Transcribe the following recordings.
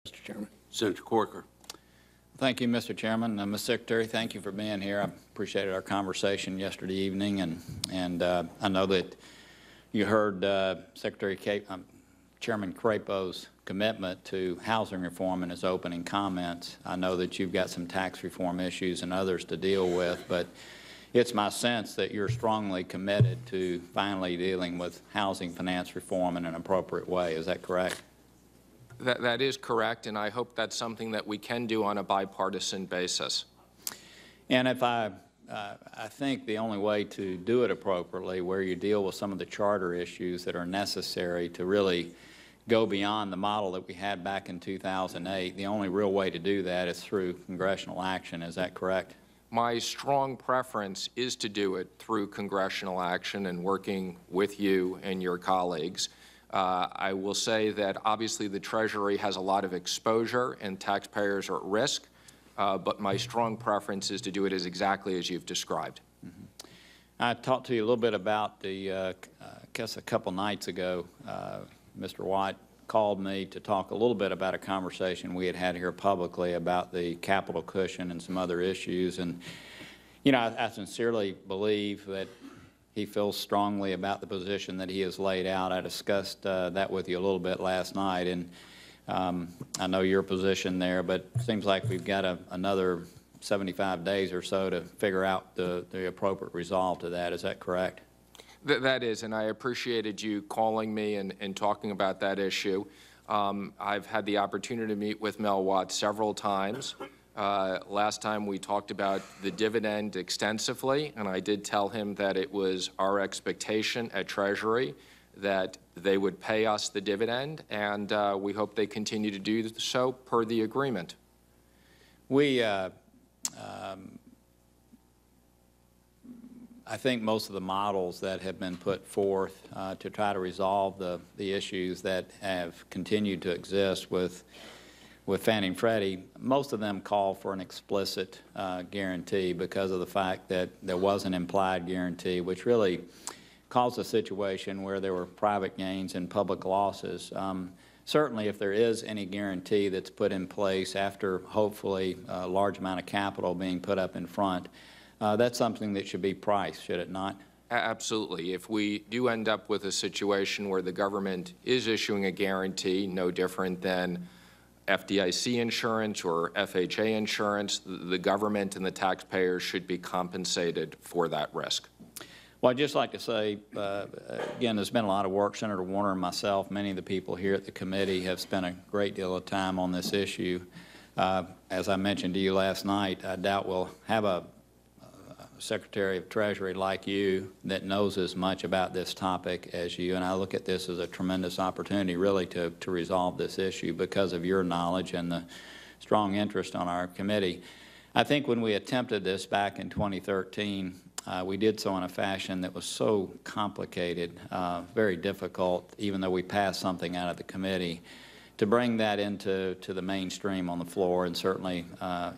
Mr. Chairman. Senator Corker. Thank you, Mr. Chairman. Ms. Secretary, thank you for being here. I appreciated our conversation yesterday evening, and I know that you heard Chairman Crapo's commitment to housing reform in his opening comments. I know that you've got some tax reform issues and others to deal with, but it's my sense that you're strongly committed to finally dealing with housing finance reform in an appropriate way. Is that correct? That is correct, and I hope that's something that we can do on a bipartisan basis. And if I think the only way to do it appropriately, where you deal with some of the charter issues that are necessary to really go beyond the model that we had back in 2008, the only real way to do that is through congressional action. Is that correct? My strong preference is to do it through congressional action and working with you and your colleagues. I will say that obviously the Treasury has a lot of exposure and taxpayers are at risk, but my strong preference is to do it exactly as you've described. Mm-hmm. I talked to you a little bit about I guess a couple nights ago, Mr. Watt called me to talk a little bit about a conversation we had here publicly about the capital cushion and some other issues. And, you know, I sincerely believe that he feels strongly about the position that he has laid out. I discussed that with you a little bit last night, and I know your position there, but it seems like we've got another 75 days or so to figure out the appropriate resolve to that. Is that correct? That is, and I appreciated you calling me and talking about that issue. I've had the opportunity to meet with Mel Watt several times. Last time we talked about the dividend extensively, and I did tell him that it was our expectation at Treasury that they would pay us the dividend, and we hope they continue to do so per the agreement. I think most of the models that have been put forth to try to resolve the issues that have continued to exist with Fannie and Freddie, most of them call for an explicit guarantee because of the fact that there was an implied guarantee, which really caused a situation where there were private gains and public losses. Certainly, if there is any guarantee that's put in place after hopefully a large amount of capital being put up in front, that's something that should be priced, should it not? Absolutely. If we do end up with a situation where the government is issuing a guarantee, no different than FDIC insurance or FHA insurance, the government and the taxpayers should be compensated for that risk. Well, I'd just like to say, again, there's been a lot of work. Senator Warner and myself, many of the people here at the committee have spent a great deal of time on this issue. As I mentioned to you last night, I doubt we'll have a Secretary of Treasury like you that knows as much about this topic as you, and I look at this as a tremendous opportunity really to resolve this issue because of your knowledge and the strong interest on our committee. I think when we attempted this back in 2013, we did so in a fashion that was so complicated, very difficult, even though we passed something out of the committee, to bring that into the mainstream on the floor and certainly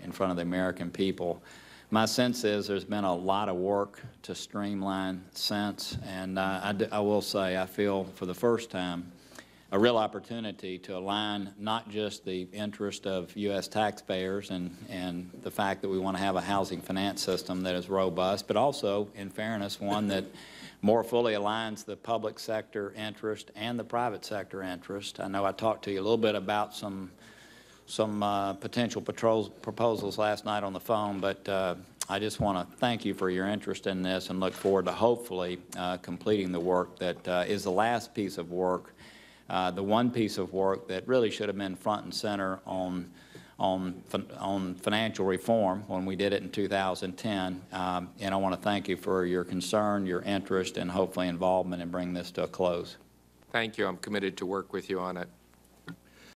in front of the American people. My sense is there's been a lot of work to streamline since, and I will say I feel for the first time a real opportunity to align not just the interest of U.S. taxpayers and the fact that we want to have a housing finance system that is robust, but also, in fairness, one that more fully aligns the public sector interest and the private sector interest. I know I talked to you a little bit about some potential proposals last night on the phone, but I just want to thank you for your interest in this and look forward to hopefully completing the work that is the last piece of work, the one piece of work that really should have been front and center on financial reform when we did it in 2010. And I want to thank you for your concern, your interest, and hopefully involvement in bringing this to a close. Thank you. I'm committed to work with you on it.